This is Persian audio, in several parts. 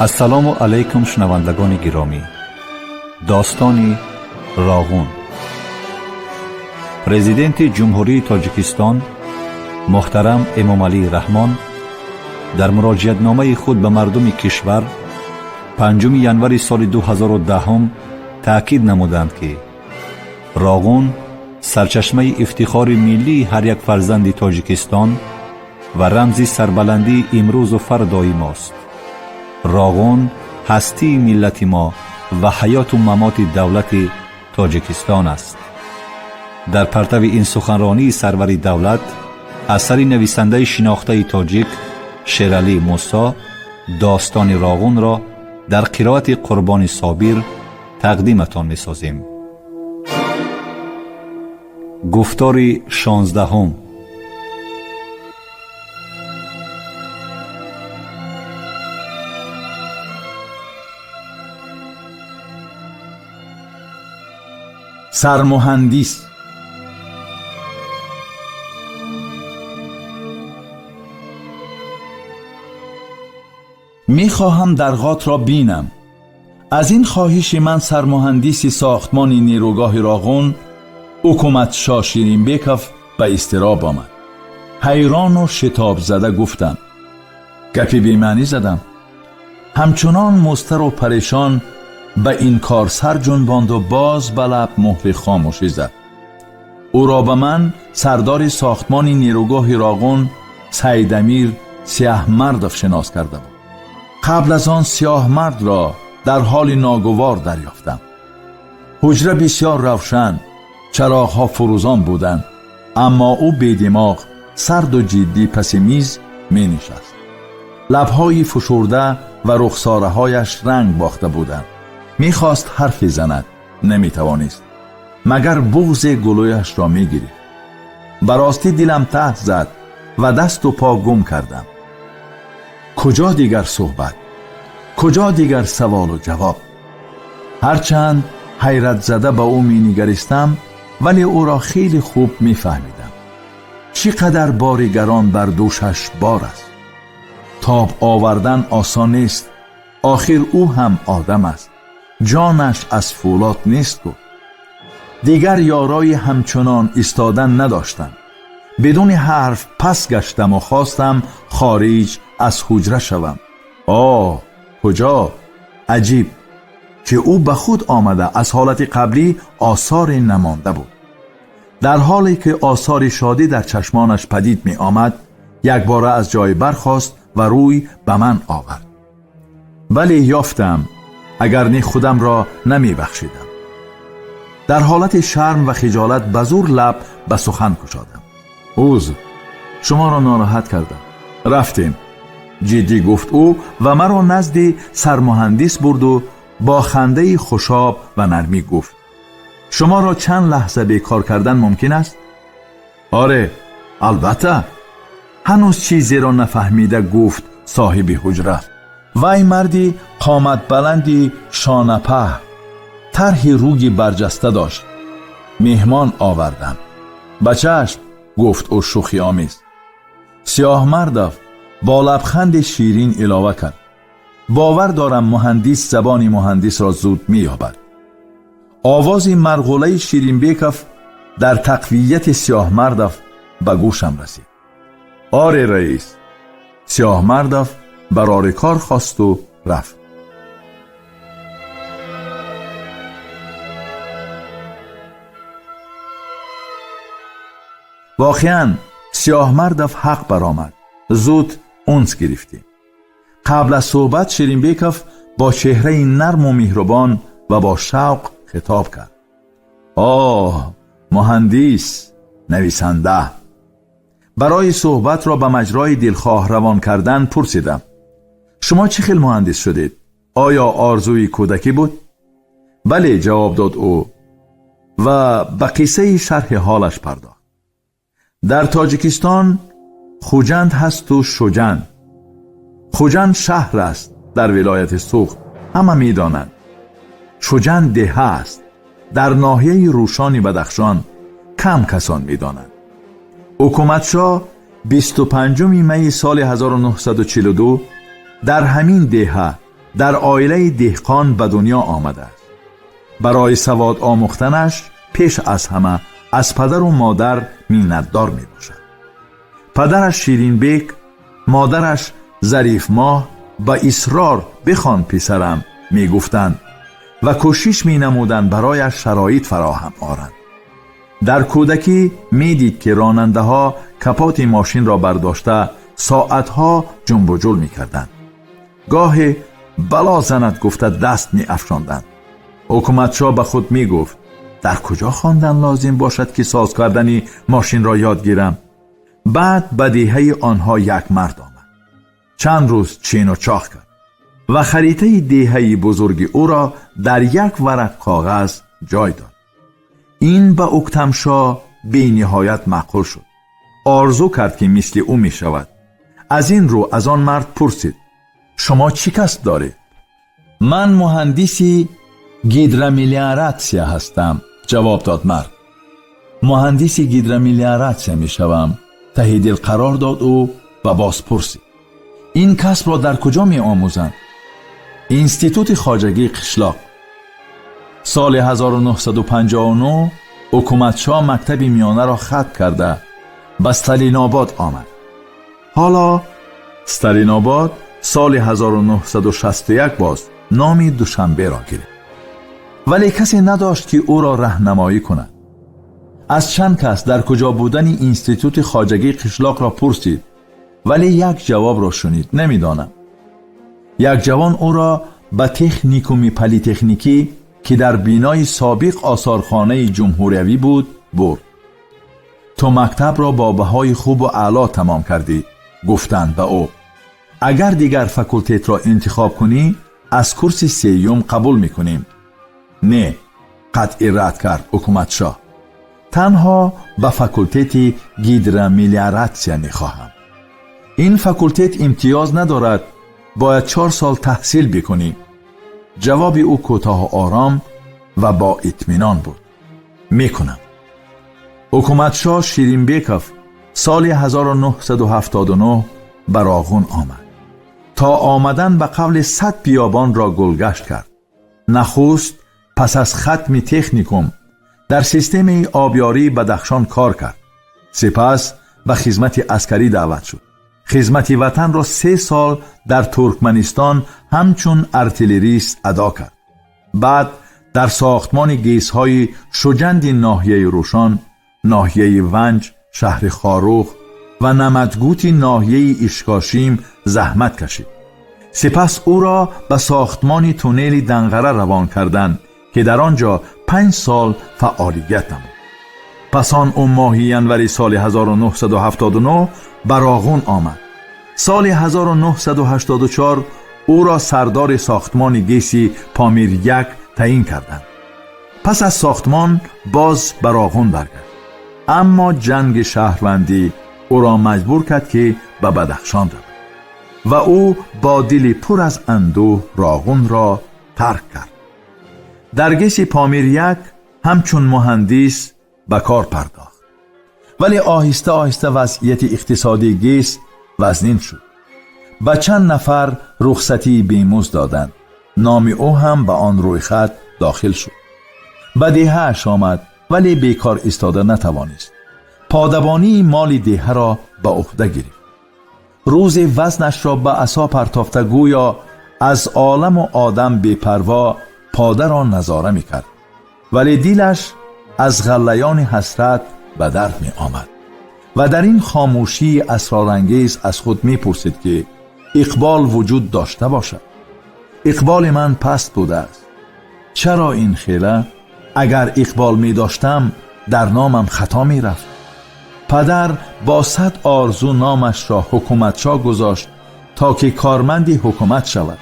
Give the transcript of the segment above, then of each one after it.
السلام علیکم شنوندگان گرامی. داستانی راغون. پرزیدنت جمهوری تاجیکستان محترم امامعلی رحمان در مراجعتنامه خود به مردم کشور 5 ینوری سال 2010 تأکید نمودند که راغون سرچشمه افتخار ملی هر یک فرزند تاجیکستان و رمز سربلندی امروز و فردای ماست. راغون هستی ملت ما و حیات و ممات دولت تاجیکستان است. در پرتو این سخنرانی سرور دولت اثر نویسنده شناخته تاجیک شیرعلی موسی داستان راغون را در قرائت قربان صابر تقدیمتان می سازیم. گفتار 16. سرمهندس. میخواهم درغات را بینم. از این خواهش من سرمهندس ساختمان نیروگاه راغون حکومت شاه شیرینبیکوف به اضطراب آمد. حیران و شتاب زده گفتم. گپی بی‌معنی زدم. همچنان مضطر و پریشان به این کار سر جنباند و باز به لب مهر خاموشی زد. او را به من سردار ساختمان نیروگاه راغون سید امیر سیاهمردوف شناس کرده بود. قبل از آن سیاهمرد را در حال ناگوار دریافتم. حجره بسیار روشن، چراغ‌ها فروزان بودند، اما او بی‌دماغ سرد و جدی پس میز می نشست. لب‌های فشرده و رخساره‌هایش رنگ باخته بودند. میخواست حرفی زند، نمیتوانست، مگر بغض گلویش را میگیرید. براستی دلم ته زد و دست و پا گم کردم. کجا دیگر صحبت؟ کجا دیگر سوال و جواب؟ هرچند حیرت زده به او مینگریستم، ولی او را خیلی خوب میفهمیدم. چقدر بار گران بر دوشش بار است. تاب آوردن آسان نیست. آخر او هم آدم است. جانش از فولاد نیست. گفت دیگر یارای همچنان ایستادن نداشتم. بدون حرف پس گشتم و خواستم خارج از حجره شوم. کجا؟ عجیب که او به خود آمده از حالت قبلی آثار نمانده بود. در حالی که آثار شادی در چشمانش پدید می آمد، یک باره از جای برخاست و روی به من آورد. ولی یافتم اگر نه خودم را نمی بخشیدم. در حالت شرم و خجالت به زور لب به سخن گشادم. عذر، شما را ناراحت کردم. رفتیم. جدی گفت او و مرا نزد سرمهندس برد و با خنده خوشاب و نرمی گفت شما را چند لحظه بیکار کردن ممکن است؟ آره، البته. هنوز چیزی را نفهمیده گفت صاحب حجره. وای مردی قامت بلندی شانه پهن، طرح روی برجسته داشت. مهمان آوردم. بچه‌اش، گفت او شوخی آمیز. سیاهمردوف با لبخند شیرین علاوه کرد. باور دارم مهندس زبان مهندس را زود می‌یابد. آواز مرغوله شیرینبیکوف در تقویت سیاهمردوف به گوشم رسید. آره رئیس. سیاهمردوف برای کار خواست و رفت. واقعاً سیاهمردوف حق برآمد. زود اونس گرفتیم. قبل از صحبت شیرینبیکوف با چهره نرم و مهربان و با شوق خطاب کرد. مهندس، نویسنده. برای صحبت را به مجرای دلخواه روان کردن پرسیدم. شما چه خیل مهندس شدید؟ آیا آرزوی کودکی بود؟ بله، جواب داد او و به قصه شرح حالش پرداخت. در تاجیکستان خوجند هست و شجند. خوجند شهر است در ولایت سوخت، همه می دانند. شجند ده است در ناحیه روشانی بدخشان، کم کسان می دانند. حکومت شاه 25 می سال 1942 در همین دهه در عائله دهقان به دنیا آمده است. برای سواد آموختنش پیش از همه از پدر و مادر منتدار می باشد. پدرش شیرین بیک، مادرش ظریف ماه به اصرار بخوان پسرم می گفتند و کوشش می نمودند برایش شرایط فراهم آورند. در کودکی می دید که راننده ها کپوت ماشین را برداشته ساعتها جنب و جل می کردند. گاهی بلا زند گفته دست می افشاندند. حکومتشاه به خود می گفت در کجا خواندن لازم باشد که ساز کردن ماشین را یاد گیرم؟ بعد به دهه آنها یک مرد آمد. چند روز چین و چاخ کرد و خریطه دهه بزرگ او را در یک ورق کاغذ جای داد. این به اکتمشاه بی نهایت معقول شد. آرزو کرد که مثل او می شود. از این رو از آن مرد پرسید شما چی کسب دارید؟ من مهندسی گیدروملیوراتسیا هستم، جواب داد مرد. مهندسی گیدروملیوراتسیا می شوم. ته دل قرار داد او و باز پرسید این کسب را در کجا می آموزند؟ اینستیتوت خواجگی قشلاق. سال 1959 حکومتشاه مکتب میانه را ختم کرده به استالین آباد آمد. حالا استالین آباد سال 1961 باز نام دوشنبه را گرفت. ولی کسی نداشت که او را راهنمایی کند. از چند کس در کجا بودن اینستیتوت خواجگی قشلاق را پرسید ولی یک جواب را شنید نمیدانم. یک جوان او را به تکنیکوم پلی‌تکنیکی که در بینای سابق آثارخانه جمهوریوی بود برد. تو مکتب را با بهای خوب و اعلا تمام کردی، گفتند به او. اگر دیگر فاکولتت را انتخاب کنی از کورس سیوم قبول میکنیم. نه، قطعی رد کرد حکومتشاه. تنها به فاکولتت گیدروملیوراتسیا میخواهم. این فاکولتت امتیاز ندارد، باید 4 سال تحصیل بکنی. جواب او کوتاه و آرام و با اطمینان بود. میکنم. حکومتشاه شیرین بیکوف سال 1979 بر آغون آمد. تا آمدن به قبل 100 بیابان را گلگشت کرد. نخست پس از ختم تکنیکوم در سیستم آبیاری بدخشان کار کرد. سپس به خدمت عسکری دعوت شد. خدمت وطن را 3 سال در ترکمنستان همچون ارتلریست ادا کرد. بعد در ساختمان گیس‌های شجند ناحیه روشان، ناحیه ونج، شهر خاروخ و نمدگوت ناحیه اشکاشیم زحمت کشید. سپس او را به ساختمان تونل دنقره روان کردند که در آنجا 5 سال فعالیت نمود. پس آن ماه ینوری سال 1979 بر آغون آمد. سال 1984 او را سردار ساختمان گیسی پامیر 1 تعیین کردند. پس از ساختمان باز بر آغون برگشت. اما جنگ شهروندی او را مجبور کرد که به بدخشان رود و او با دلی پر از اندوه راغون را ترک کرد. در گیس پامیر 1 همچون مهندس به کار پرداخت. ولی آهسته آهسته وضعیت اقتصادی گیس وزنین شد. به چند نفر رخصتی بیمزد دادند. نام او هم به آن رویخط داخل شد. به دهه‌اش آمد ولی بیکار ایستاده نتوانست. پادبانی مال دهه را به عهده گرفت. روز وزنش را به عصا پرتافته گویا از عالم و آدم بی‌پروا پاده را نظاره می‌کرد. ولی دلش از غلیان حسرت به درد می آمد و در این خاموشی اسرارانگیز از خود می پرسید که اقبال وجود داشته باشد. اقبال من پست بوده است. چرا این خیله؟ اگر اقبال می داشتم در نامم خطا می رفت. پدر با 100 آرزو نامش را حکومتشاه گذاشت تا که کارمندی حکومت شود.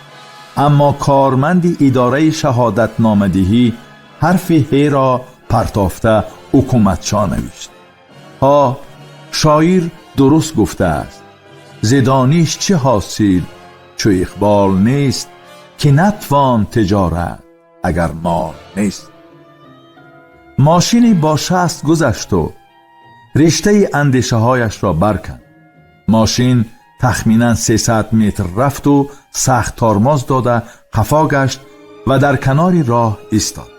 اما کارمندی اداره شهادت نامدهی حرف ه را پرتافته حکومتشاه نوشت. ها، شاعر درست گفته است. زدانیش چه حاصل چو اقبال نیست که نتوان تجارت اگر مال نیست. ماشینی با 60 گذشت و رشته اندیشه هایش را برکند. ماشین تخمیناً 300 متر رفت و سخت تارماز داده خفا گشت و در کنار راه ایستاد.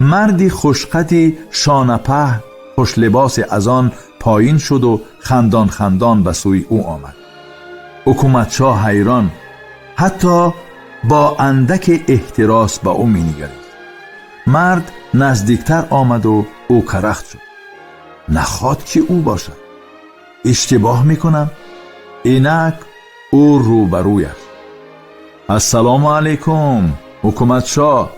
مردی خوشخطی شانپه خوش لباس از آن پایین شد و خندان خندان به سوی او آمد. حکومتشاه حیران، حتی با اندک احتراس به او می نگرید. مرد نزدیکتر آمد و او کرخت شد. نخواد که او باشد. اشتباه میکنم؟ اینک او روبرویش. السلام علیکم حکومتشاه.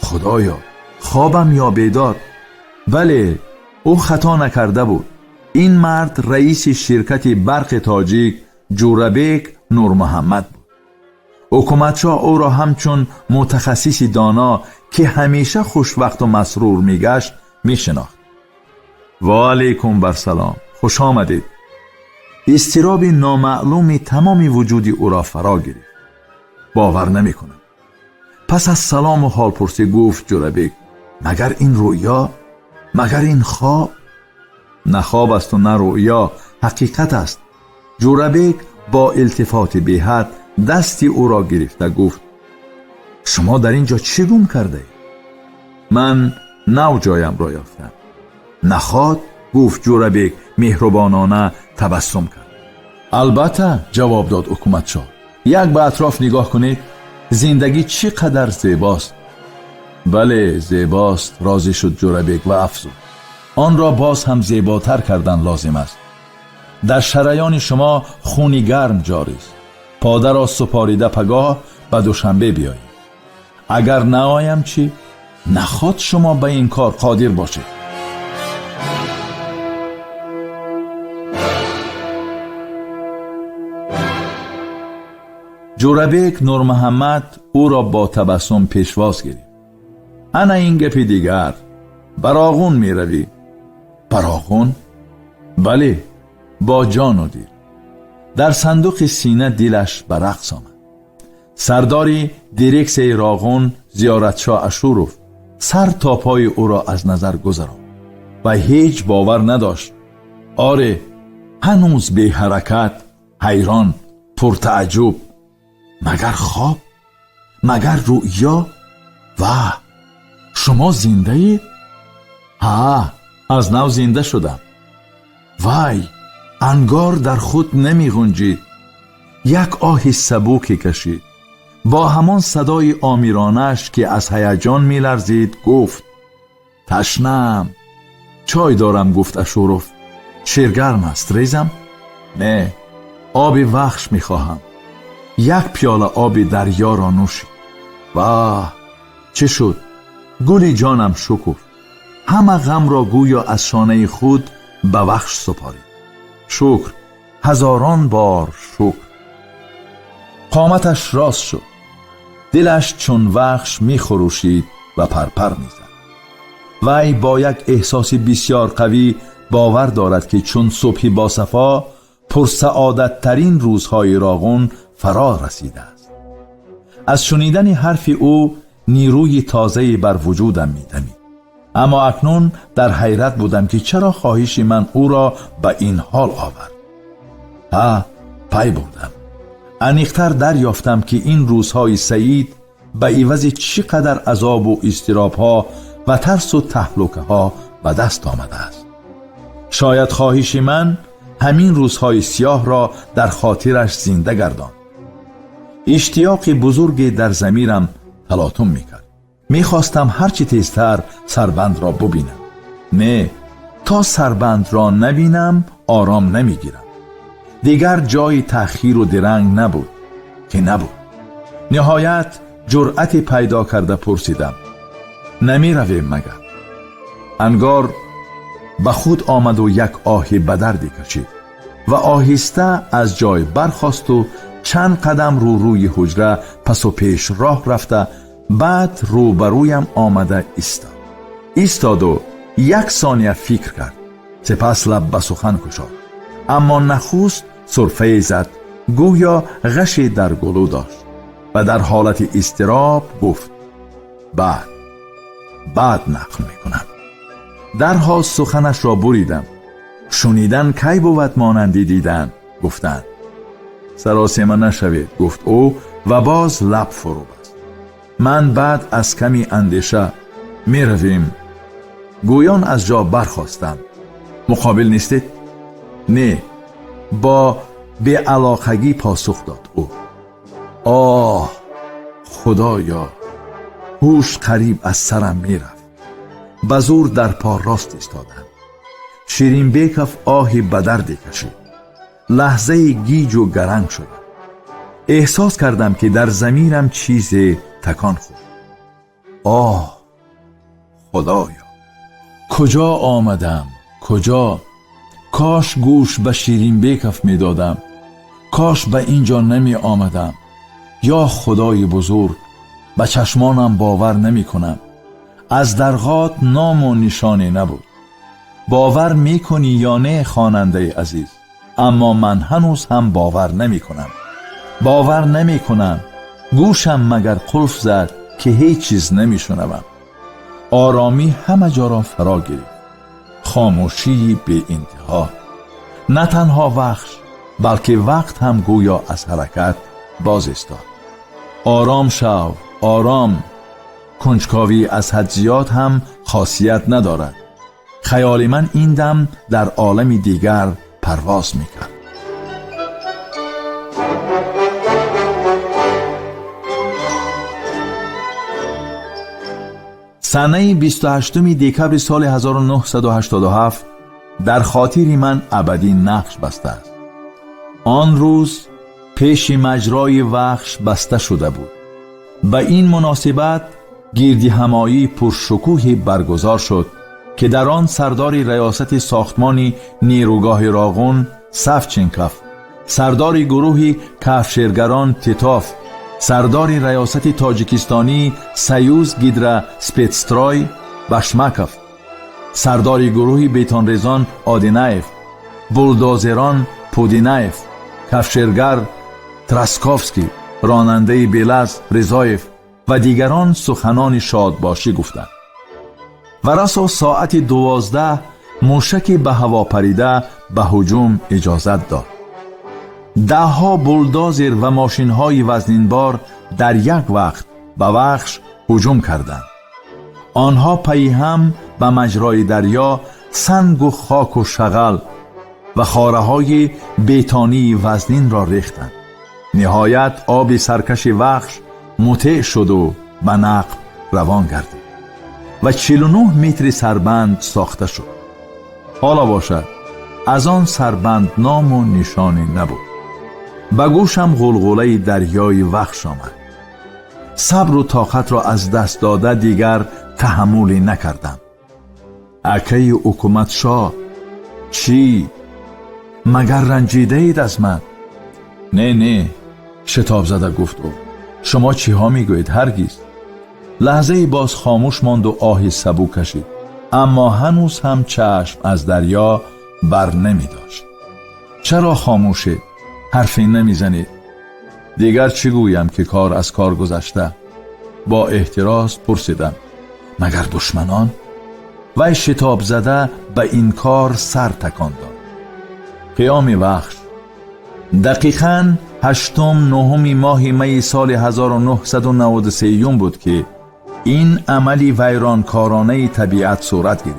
خدایا، خوابم یا بیدار؟ بله، او خطا نکرده بود. این مرد رئیس شرکت برق تاجیک جورابیک نور محمد بود. حکومتشاه او را همچون متخصص دانا که همیشه خوشوقت و مسرور میگشت میشناخت. و علیکم برسلام، خوش آمدید. اضطراب نامعلومی تمام وجود او را فرا گرفت. باور نمی کنم. پس از سلام و حال پرسی گفت جورابیک: مگر این رویا؟ مگر این خواب؟ نه خواب است و نه رویا، حقیقت است. جورابیک با التفات بی‌حد دستی او را گرفته گفت: شما در اینجا چی گم کرده اید؟ من نو جایم را یافتم. نخواد؟ گفت جورابیک مهربانانه تبسم کرد. البته، جواب داد حکومتشاه. یک به اطراف نگاه کنید. زندگی چقدر زیباست. بله زیباست، راضی شد جورابیک و افزود: آن را باز هم زیباتر کردن لازم است. در شریان شما خونی گرم جاری است. پاده را سپاریده پگاه به دوشنبه بیایید. اگر نآیم چی؟ نخواد شما به این کار قادر باشید. جورابیک نور محمد او را با تبسم پیشواز گرفت. انا این گپی دیگر. براغون می روی؟ براغون؟ بله، با جان و دل. در صندوق سینه دلش به رقص آمد. سرداری دیرکس راغون زیارتشاه اشوروف سر تا پای او را از نظر گذراند و هیچ باور نداشت. آره، هنوز بی حرکت، حیران، پرتعجب. مگر خواب؟ مگر رؤیا؟ واه، شما زنده اید؟ ها، از نو زنده شدم. وای، انگار در خود نمی گنجید. یک آه سبوکی کشید. با همان صدای آمیرانش که از هیجان می لرزید گفت: تشنم. چای دارم. گفت اشوروف: شیرگرم است، ریزم؟ نه، آب وخش می خواهم. یک پیاله آب دریا را نوشید. واه، چه شد؟ گلی جانم شکفت. همه غم را گویا از شانه خود به وخش سپارید. شکر، هزاران بار شکر. قامتش راست شد. دلش چون وخش می خروشید و پرپر می زد. وی با یک احساس بسیار قوی باور دارد که چون صبحی با صفا پرسعادت ترین روزهای راغون فرا رسیده است. از شنیدن حرف او نیروی تازه‌ای بر وجودم می دمید. اما اکنون در حیرت بودم که چرا خواهش من او را به این حال آورد. پی بردم. عمیق‌تر دریافتم که این روزهای سعید به عوض چقدر عذاب و اضطراب‌ها و ترس و تهلکه‌ها به دست آمده است. شاید خواهش من همین روزهای سیاه را در خاطرش زنده گرداند. اشتیاق بزرگی در ضمیرم تلاطم میکرد. میخواستم هرچی تیزتر سربند را ببینم. نه، تا سربند را نبینم آرام نمیگیرم. دیگر جای تأخیر و درنگ نبود که نبود. نهایت جرأت پیدا کرده پرسیدم: نمی رویم مگر؟ انگار به خود آمد و یک آه بدردی کشید و آهسته از جای برخاست و چند قدم روی حجره پس و پیش راه رفته، بعد روبرویم آمده ایستاد و یک ثانیه فکر کرد. سپس لب به سخن گشاد، اما نخست سرفه زد گویا غشی در گلو داشت و در حالت اضطراب گفت: بعد نقل میکنم. درها سخنش را بریدم. شنیدن کی بود مانندی دیدن؟ گفتند. سراسیمه نشوید، گفت او و باز لب فرو بست. من بعد از کمی اندیشه می رویم. گویان از جا برخواستم. مقابل نیستید؟ نه. با بی‌علاقگی پاسخ داد او. آه خدایا، هوش قریب از سرم می رفت. به زور در پا راست ایستادم. شیرین بیکف آهی به دردی کشید. لحظه گیج و گرنگ شدم. احساس کردم که در ضمیرم چیزی تکان خورد. آه خدایا، کجا آمدم؟ کجا؟ کاش گوش به شیرین بیکف می دادم. کاش به اینجا نمی آمدم. یا خدای بزرگ، به چشمانم باور نمی کنم. از درغات نام و نشانی نبود. باور می کنی یا نه خواننده عزیز؟ اما من هنوز هم باور نمی کنم. باور نمی کنم. گوشم مگر قلف زد که هیچ چیز نمی شنوم. آرامی همه جا را فرا گرفت. خاموشی بی انتها. نه تنها وحش، بلکه وقت هم گویا از حرکت باز ایستاد. آرام شو، آرام. کنجکاوی از حد زیاد هم خاصیت ندارد. خیال من این دم در عالمی دیگر پرواز میکرد. سنه 28 دکبر سال 1987 در خاطر من ابدی نقش بسته است. آن روز پیش مجرای وحش بسته شده بود. به این مناسبت گردی همایی پرشکوهی برگزار شد که در آن سردار ریاست ساختمان نیروگاه راغون سفچنکوف، سردار گروه کفشیرگران تیتوف، سردار ریاست تاجیکستانی سیوز گیدرا سپیتسترای بشمکوف، سردار گروه بیتانریزان آدینایف، بولدوزران پودینایف، کفشیرگر تراسکوفسکی، راننده بیلز رضایف و دیگران سخنان شادباشی گفتند. و رسا ساعت 12 موشک به هوا پریده به هجوم اجازت داد. دهها بولدوزر و ماشین‌های وزنینبار در یک وقت به وحش هجوم کردند. آنها پی هم به مجرای دریا سنگ و خاک و شغل و خاره‌های بیتانی وزنین را ریختند. نهایت آب سرکش وحش مطیع شد و به نقب روان گردید و 49 متر سربند ساخته شد. حالا باشد از آن سربند نام و نشانی نبود. به گوشم غلغله دریای وحش آمد. صبر و طاقت را از دست داده دیگر تحملی نکردم. اکی حکومت شاه، چی؟ مگر رنجیده اید از من؟ نه شتاب زده گفت او. شما چی ها می گوید؟ هرگز. لحظه باز خاموش ماند و آهی سبو کشید. اما هنوز هم چشم از دریا بر نمی داشت. چرا خاموشید؟ حرفی نمی زنید؟ دیگر چی گویم که کار از کار گذشته؟ با احتراز پرسیدم. مگر دشمنان؟ وی شتاب زده به این کار سر تکان داد. قیام وحش. دقیقاً 8 9 ماه می سال 1993 بود که این عملی ویرانکارانه طبیعت صورت گرفت.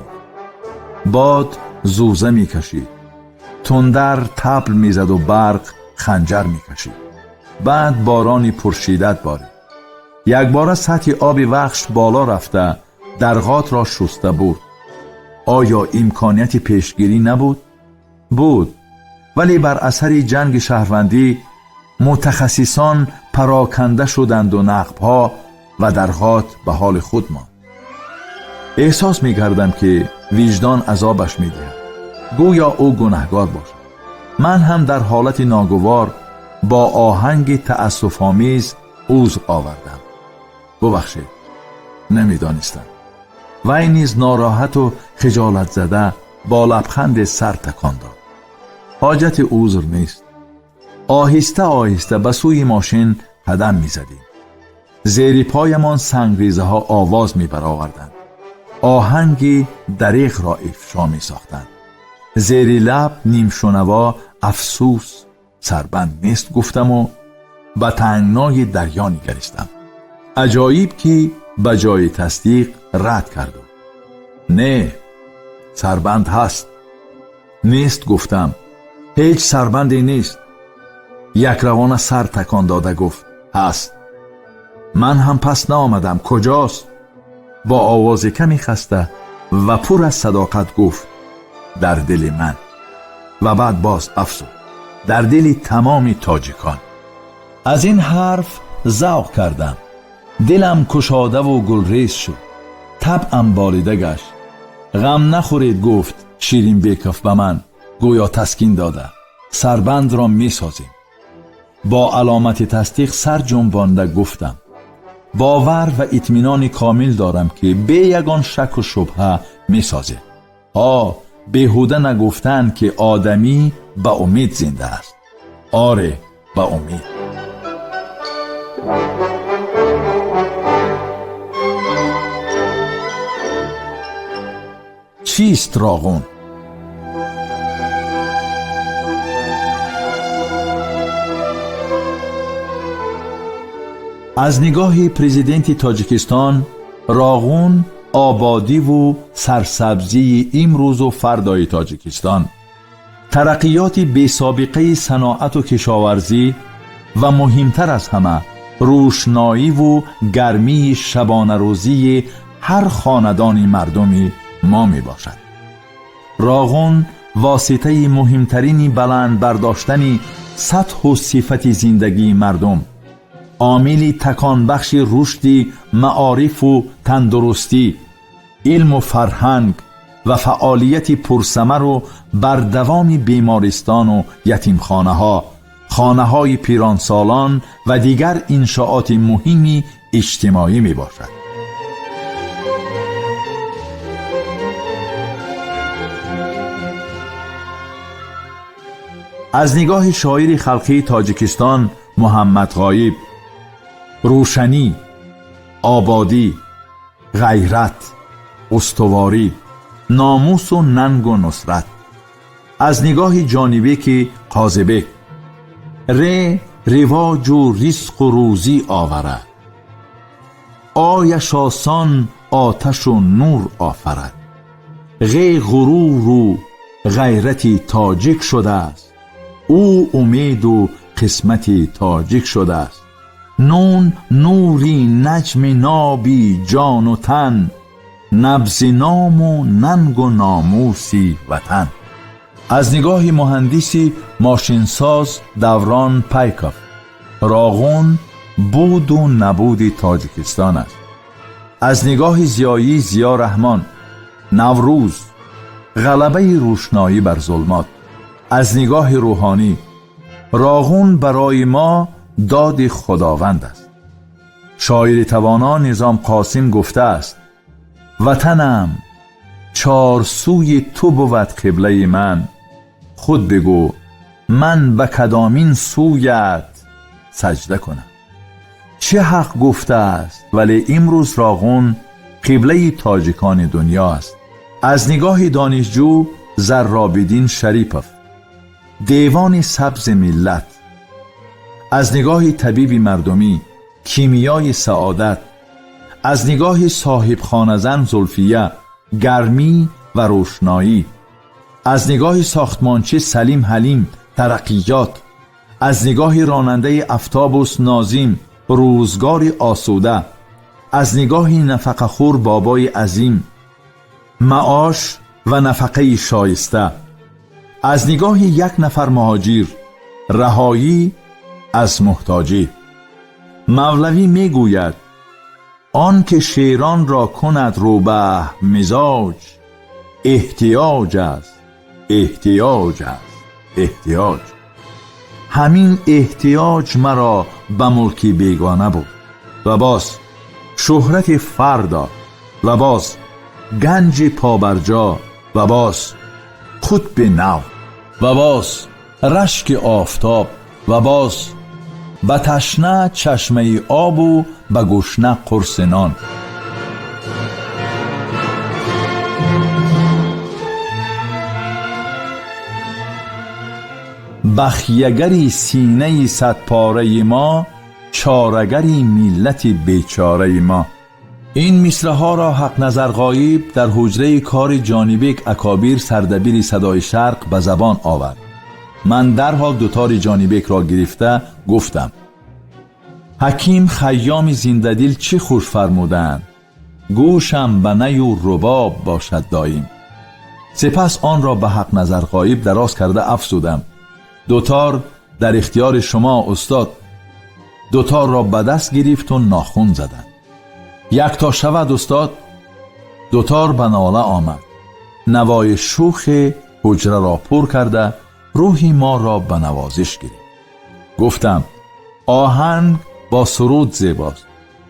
باد زوزه می کشید. تندر طبل می زد و برق خنجر می کشید. بعد بارانی پرشیدت بارید. یک بار سطح آب وحش بالا رفته درغات را شسته بود. آیا امکانیت پیشگیری نبود؟ بود. ولی بر اثر جنگ شهروندی متخصصان پراکنده شدند و نقب‌ها و درغات به حال خود ماند. احساس می کردم که وجدان عذابش می دهد. گویا او گناهکار باشد. من هم در حالت ناگوار با آهنگ تأسف‌آمیز عذر آوردم. ببخشید، نمیدانستم. وی نیز ناراحت و خجالت زده با لبخند سر تکان داد. حاجت عذر نیست. آهسته آهسته به سوی ماشین قدم می زدیم. زیر پایمان سنگریزه ها آواز می برآوردند. آهنگی دریغ را افشا می ساختند. زیر لب نیم شنوا افسوس سربند نیست گفتم و به تنگنای دریا نگریستم. عجایب که به جای تصدیق رد کردم. نه، سربند هست. نیست گفتم. هیچ سربندی نیست. یک روانه سر تکان داده گفت هست. من هم پس نآمدم. کجاست؟ با آواز کمی خسته و پر از صداقت گفت در دل من. و بعد باز افزود در دل تمام تاجیکان. از این حرف ذوق کردم. دلم کشاده و گلریز شد. طبعم بالیده گشت. غم نخورید گفت شیرین بیکف به من، گویا تسکین داده سربند را می سازیم. با علامت تصدیق سر جنبانده گفتم باور و اطمینان کامل دارم که به یگان شک و شبهه می سازید. بیهوده نگفتن که آدمی به امید زنده است. آره، به امید. چیست راغون؟ از نگاه پرزیدنت تاجیکستان، راغون آبادی و سرسبزی امروز و فردای تاجیکستان، ترقیات بی سابقه صناعت و کشاورزی و مهمتر از همه روشنایی و گرمی شبانه روزی هر خاندان مردمی ما می باشد. راغون واسطه مهمترین بلند برداشتن سطح و صفت زندگی مردم، عامل تکان بخش رشد معارف و تندرستی، علم و فرهنگ و فعالیت پرثمر و بردوام بیمارستان و یتیمخانه ها، خانه های پیرانسالان و دیگر انشاءات مهمی اجتماعی می باشد. از نگاه شاعر خلقی تاجیکستان محمد غایب، روشنی، آبادی، غیرت، استواری، ناموس و ننگ و نصرت. از نگاه جانبی که قاذبه، رواج و رزق و روزی آورد، آیش آسان آتش و نور آفرد. غرور و غیرتی تاجیک شده است، او امید و قسمتی تاجیک شده است. نون نوری نجم نابی جان و تن، نبض نام و ننگ و ناموسی وطن. از نگاه مهندسی ماشینساز دوران پیکاف، راغون بود و نبود تاجیکستان است. از نگاه زیایی زیا رحمان، نوروز، غلبه روشنایی بر ظلمات. از نگاه روحانی، راغون برای ما داد خداوند است. شاعر توانا نظام قاسم گفته است وطنم چار سوی تو بود قبله من، خود بگو من به کدامین سویت سجده کنم. چه حق گفته است، ولی امروز راغون قبله تاجیکان دنیا است. از نگاه دانشجو زرابدین شریپوف، دیوان سبز ملت. از نگاه طبیب مردمی، کیمیای سعادت. از نگاه صاحب خانه‌زن زلفیه، گرمی و روشنایی. از نگاه ساختمانچی سلیم حلیم، ترقیات. از نگاه راننده افتابوس نازیم، روزگار آسوده. از نگاه نفقه خور بابای عظیم، معاش و نفقه شایسته. از نگاه یک نفر مهاجر، رهایی از محتاجی. مولوی می گوید آن که شیران را کند روبه مزاج، احتیاج است، احتیاج است، احتیاج. همین احتیاج مرا به ملکی بیگانه بود و باز شهرت فردا و باز گنج پابرجا و باز قطب نو و باز رشک آفتاب و باز به تشنه چشمه آب و به گشنه قرص نان. بخیگری سینه صد پاره ما، چارگری ملت بیچاره ما. این مصرع ها را حق نظر غایب در حجره کار جانیبک اکابیر سردبیر صدای شرق به زبان آورد. من درحال دوتار جانیبک را گرفته گفتم: حکیم خیام زنده‌دل چه خوش فرمودند، گوشم به نی و رباب باشد دایم. سپس آن را به حق نظر غایب دراز کرده افزودم: دوتار در اختیار شما استاد. دوتار را به دست گرفت و ناخن زدند. یک تا شود استاد. دوتار به ناله آمد. نوای شوخ حجره را پر کرده روحی ما را به نوازش گرفت. گفتم: آهنگ با سرود زیباست.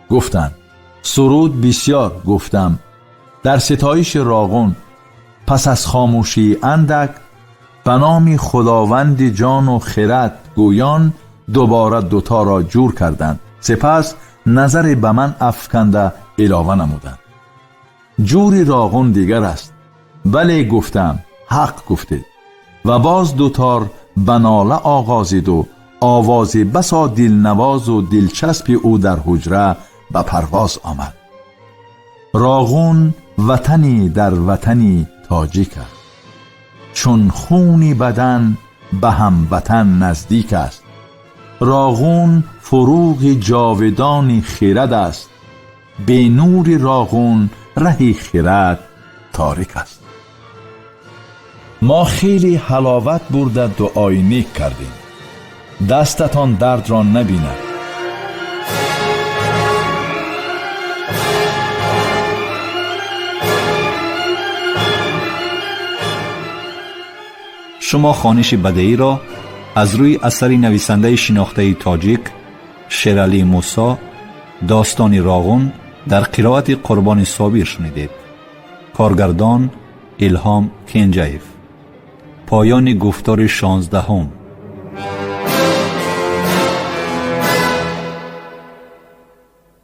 گفتند: سرود بسیار. گفتم: در ستایش راغون. پس از خاموشی اندک به نام خداوند جان و خرد گویان دوباره دوتا را جور کردند. سپس نظر به من افکنده علاوه نمودند: جوری راغون دیگر است. بله گفتم: حق گفتید. و باز دوتار به ناله آغازید و آواز بسا دلنواز و دلچسب او در حجره به پرواز آمد. راغون وطنی در وطنی تاجیک است، چون خونی بدن به هم وطن نزدیک است. راغون فروغ جاودان خرد است، به نور راغون ره خرد تاریک است. ما خیلی حلاوت برده دعای نیک کردیم. دستتان درد را نبیند. شما خوانش بدیعی را از روی اثر نویسنده شناخته تاجیک شیرعلی موسی داستان راغون در قرائت قربان صابر شنیدید. کارگردان الهام کنجیف. پایان گفتار 16